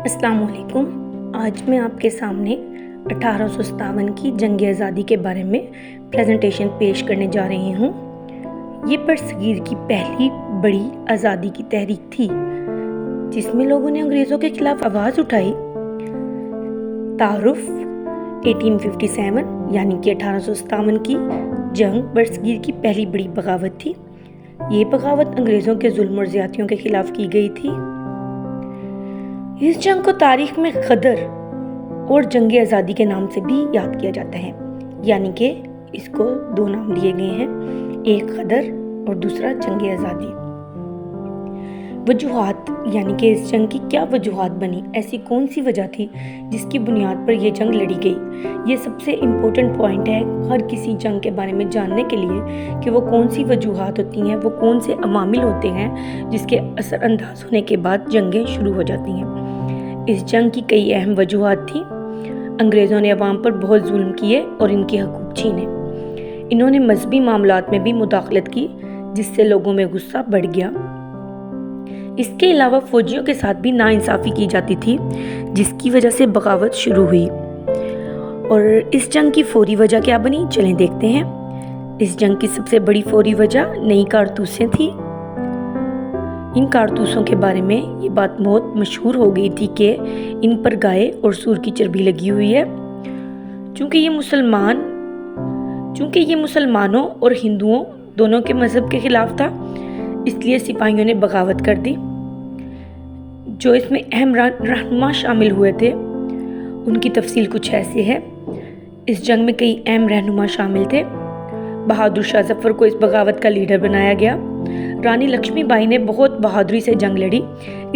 अस्सलाम वालेकुम। आज मैं आपके सामने 1857 की जंग आज़ादी के बारे में प्रेजेंटेशन पेश करने जा रही हूँ। ये बरसगीर की पहली बड़ी आज़ादी की तहरीक थी जिसमें लोगों ने अंग्रेज़ों के खिलाफ आवाज़ उठाई। तारुफ 1857 यानी कि 1857 की जंग बरसगीर की पहली बड़ी बगावत थी। ये बगावत अंग्रेज़ों के जुल्म और ज़्यादतियों के खिलाफ की गई थी। इस जंग को तारीख में गदर और जंग आज़ादी के नाम से भी याद किया जाता है, यानी कि इसको दो नाम दिए गए हैं, एक गदर और दूसरा जंग आज़ादी। वजूहात यानी कि इस जंग की क्या वजूहात बनी, ऐसी कौन सी वजह थी जिसकी बुनियाद पर यह जंग लड़ी गई। ये सबसे इम्पोर्टेंट पॉइंट है हर किसी जंग के बारे में जानने के लिए कि वो कौन सी वजूहात होती हैं, वो कौन से अवामिल होते हैं जिसके असरअंदाज होने के बाद जंगें शुरू हो जाती हैं। इस जंग की कई अहम वजूहात थी। अंग्रेज़ों ने अवाम पर बहुत जुल्म किए और इनके हकूक़ छीने। इन्होंने मजहबी मामलात में भी मुदाखलत की जिससे लोगों में गुस्सा बढ़ गया। इसके अलावा फौजियों के साथ भी नाइंसाफ़ी की जाती थी जिसकी वजह से बगावत शुरू हुई। और इस जंग की फौरी वजह क्या बनी, चलें देखते हैं। इस जंग की सबसे बड़ी फौरी वजह नई कारतूसें थी। इन कारतूसों के बारे में ये बात बहुत मशहूर हो गई थी कि इन पर गाय और सूर की चर्बी लगी हुई है। चूँकि ये मुसलमानों और हिंदुओं दोनों के मज़हब के खिलाफ था, इसलिए सिपाहियों ने बगावत कर दी। जो इसमें अहम रहनुमा शामिल हुए थे उनकी तफसील कुछ ऐसी है। इस जंग में कई अहम रहनुमा शामिल थे। बहादुर शाह जफर को इस बगावत का लीडर बनाया गया। रानी लक्ष्मीबाई ने बहुत बहादुरी से जंग लड़ी।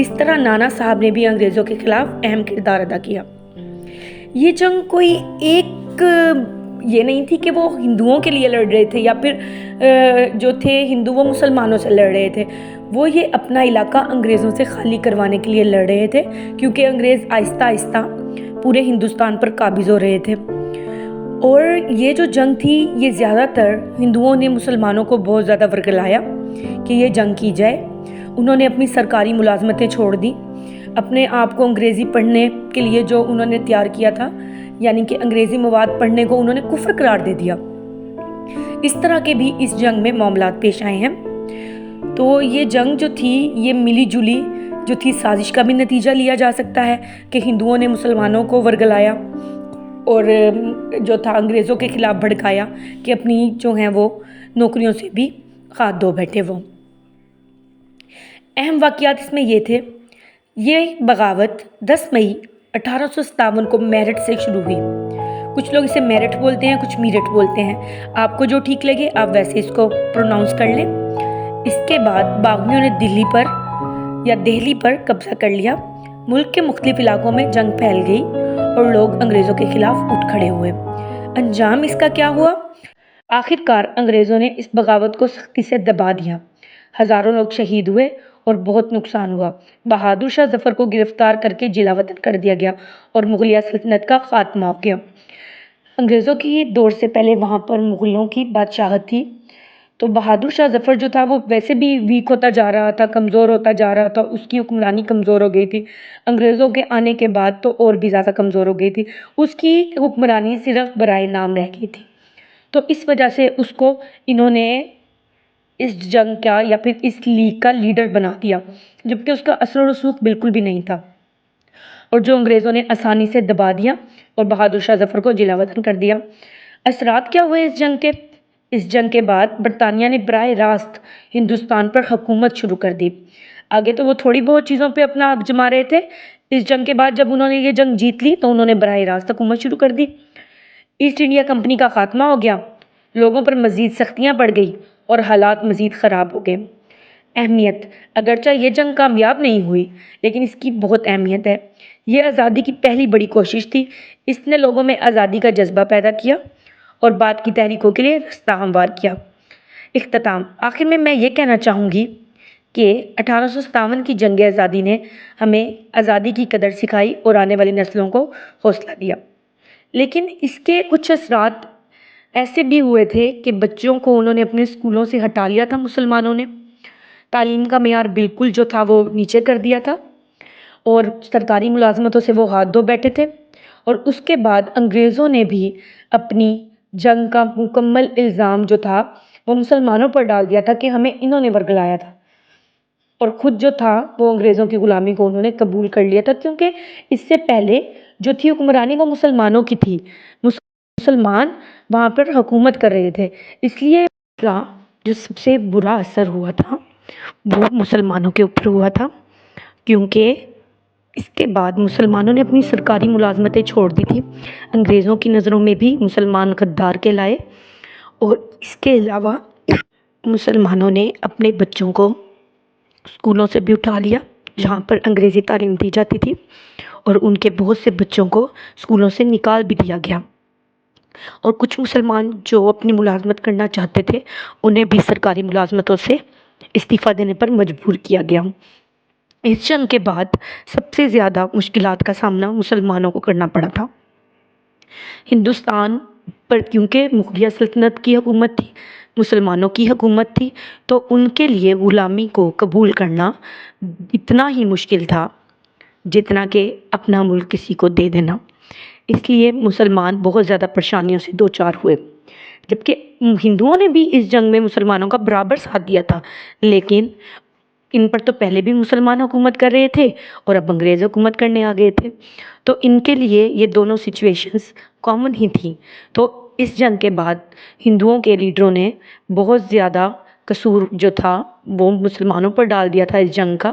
इस तरह नाना साहब ने भी अंग्रेज़ों के खिलाफ अहम किरदार अदा किया। ये जंग कोई एक ये नहीं थी कि वो हिंदुओं के लिए लड़ रहे थे या फिर जो थे हिंदू वो मुसलमानों से लड़ रहे थे। वो ये अपना इलाका अंग्रेज़ों से खाली करवाने के लिए लड़ रहे थे, क्योंकि अंग्रेज़ आहिस्ता आहिस्ता पूरे हिंदुस्तान पर काबिज हो रहे थे। और ये जो जंग थी ये ज़्यादातर हिंदुओं ने मुसलमानों को बहुत ज़्यादा वर्गलाया कि ये जंग की जाए। उन्होंने अपनी सरकारी मुलाजमतें छोड़ दी। अपने आप को अंग्रेज़ी पढ़ने के लिए जो उन्होंने तैयार किया था, यानी कि अंग्रेज़ी मवाद पढ़ने को उन्होंने कुफ्र करार दे दिया। इस तरह के भी इस जंग में मामलात पेश आए हैं। तो ये जंग जो थी ये मिली जुली जो थी साजिश का भी नतीजा लिया जा सकता है कि हिंदुओं ने मुसलमानों को वर्गलाया और जो था अंग्रेज़ों के खिलाफ भड़काया कि अपनी जो हैं वो नौकरियों से भी हाथ धो बैठे। वो अहम वाक़यात इसमें ये थे। ये बगावत 10 मई 1857 को मेरठ से शुरू हुई। कुछ लोग इसे मेरठ बोलते हैं, कुछ मीरठ बोलते हैं। आपको जो ठीक लगे आप वैसे इसको प्रोनाउंस कर लें। इसके बाद बागियों ने दिल्ली पर कब्जा कर लिया। मुल्क के मुख्तलिफ इलाकों में जंग फैल गई और लोग अंग्रेज़ों के खिलाफ उठ खड़े हुए। अंजाम इसका क्या हुआ? आखिरकार अंग्रेज़ों ने इस बगावत को सख्ती से दबा दिया। हज़ारों लोग शहीद हुए और बहुत नुकसान हुआ। बहादुर शाह जफर को गिरफ्तार करके जिलावतन कर दिया गया और मुगलिया सल्तनत का खात्मा हो गया। अंग्रेज़ों की दौर से पहले वहाँ पर मुगलों की बादशाहत थी। तो बहादुर शाह जफर जो था वो वैसे भी वीक होता जा रहा था, कमज़ोर होता जा रहा था। उसकी हुक्मरानी कमज़ोर हो गई थी। अंग्रेज़ों के आने के बाद तो और भी ज़्यादा कमज़ोर हो गई थी। उसकी हुक्मरानी सिर्फ बराए नाम रह गई थी। तो इस वजह से उसको इन्होंने इस जंग का या फिर इस लीग का लीडर बना दिया, जबकि उसका असर रसूख बिल्कुल भी नहीं था, और जो अंग्रेज़ों ने आसानी से दबा दिया और बहादुर शाह जफर को जिलावतन कर दिया। असरात क्या हुए इस जंग के? इस जंग के बाद बरतानिया ने बराह रास्त हिंदुस्तान पर हुकूमत शुरू कर दी। आगे तो वो थोड़ी बहुत चीज़ों पे अपना हक जमा रहे थे। इस जंग के बाद जब उन्होंने ये जंग जीत ली तो उन्होंने बराह रास्त हुकूमत शुरू कर दी। ईस्ट इंडिया कंपनी का खात्मा हो गया। लोगों पर मज़ीद सख्तियाँ बढ़ गई और हालात मज़ीद ख़राब हो गए। अहमियत, अगरचे ये जंग कामयाब नहीं हुई लेकिन इसकी बहुत अहमियत है। ये आज़ादी की पहली बड़ी कोशिश थी। इसने लोगों में आज़ादी का जज्बा पैदा किया और बाद की तहरीकों के लिए रास्ता हमवार किया। इख्तिताम, आखिर में मैं ये कहना चाहूँगी कि 1857 की जंग आज़ादी ने हमें आज़ादी की कदर सिखाई और आने वाली नस्लों को हौसला दिया। लेकिन इसके कुछ असरात ऐसे भी हुए थे कि बच्चों को उन्होंने अपने स्कूलों से हटा लिया था। मुसलमानों ने तालीम का मेयार बिल्कुल जो था वो नीचे कर दिया था اور سرکاری ملازمتوں سے وہ ہاتھ دھو بیٹھے تھے، اور اس کے بعد انگریزوں نے بھی اپنی جنگ کا مکمل الزام جو تھا وہ مسلمانوں پر ڈال دیا تھا کہ ہمیں انہوں نے ورگلایا تھا، اور خود جو تھا وہ انگریزوں کی غلامی کو انہوں نے قبول کر لیا تھا، کیونکہ اس سے پہلے جو تھی حکمرانی وہ مسلمانوں کی تھی، مسلمان وہاں پر حکومت کر رہے تھے، اس لیے کا جو سب سے برا اثر ہوا تھا وہ مسلمانوں کے اوپر ہوا تھا، کیونکہ اس کے بعد مسلمانوں نے اپنی سرکاری ملازمتیں چھوڑ دی تھی، انگریزوں کی نظروں میں بھی مسلمان غدار کہلائے، اور اس کے علاوہ مسلمانوں نے اپنے بچوں کو اسکولوں سے بھی اٹھا لیا جہاں پر انگریزی تعلیم دی جاتی تھی، اور ان کے بہت سے بچوں کو اسکولوں سے نکال بھی دیا گیا، اور کچھ مسلمان جو اپنی ملازمت کرنا چاہتے تھے انہیں بھی سرکاری ملازمتوں سے استعفیٰ دینے پر مجبور کیا گیا۔ اس جنگ کے بعد سب سے زیادہ مشکلات کا سامنا مسلمانوں کو کرنا پڑا تھا۔ ہندوستان پر کیونکہ مغلیہ سلطنت کی حکومت تھی، مسلمانوں کی حکومت تھی، تو ان کے لیے غلامی کو قبول کرنا اتنا ہی مشکل تھا جتنا کہ اپنا ملک کسی کو دے دینا، اس لیے مسلمان بہت زیادہ پریشانیوں سے دوچار ہوئے، جبکہ ہندوؤں نے بھی اس جنگ میں مسلمانوں کا برابر ساتھ دیا تھا، لیکن ان پر تو پہلے بھی مسلمان حکومت کر رہے تھے اور اب انگریز حکومت کرنے آ گئے تھے، تو ان کے لیے یہ دونوں سچویشنز کامن ہی تھیں۔ تو اس جنگ کے بعد ہندوؤں کے لیڈروں نے بہت زیادہ قصور جو تھا وہ مسلمانوں پر ڈال دیا تھا اس جنگ کا،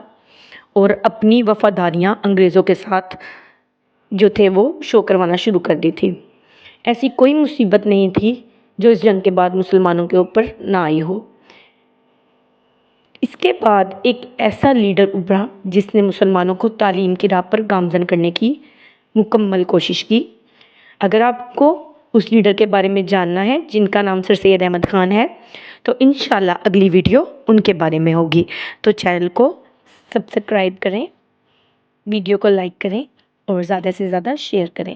اور اپنی وفاداریاں انگریزوں کے ساتھ جو تھے وہ شو کروانا شروع کر دی تھی۔ ایسی کوئی مصیبت نہیں تھی جو اس جنگ کے بعد مسلمانوں کے اوپر نہ آئی ہو۔ اس کے بعد ایک ایسا لیڈر ابھرا جس نے مسلمانوں کو تعلیم کی راہ پر گامزن کرنے کی مکمل کوشش کی۔ اگر آپ کو اس لیڈر کے بارے میں جاننا ہے جن کا نام سر سید احمد خان ہے، تو انشاءاللہ اگلی ویڈیو ان کے بارے میں ہوگی، تو چینل کو سبسکرائب کریں، ویڈیو کو لائک کریں اور زیادہ سے زیادہ شیئر کریں۔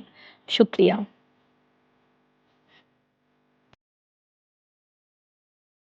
شکریہ۔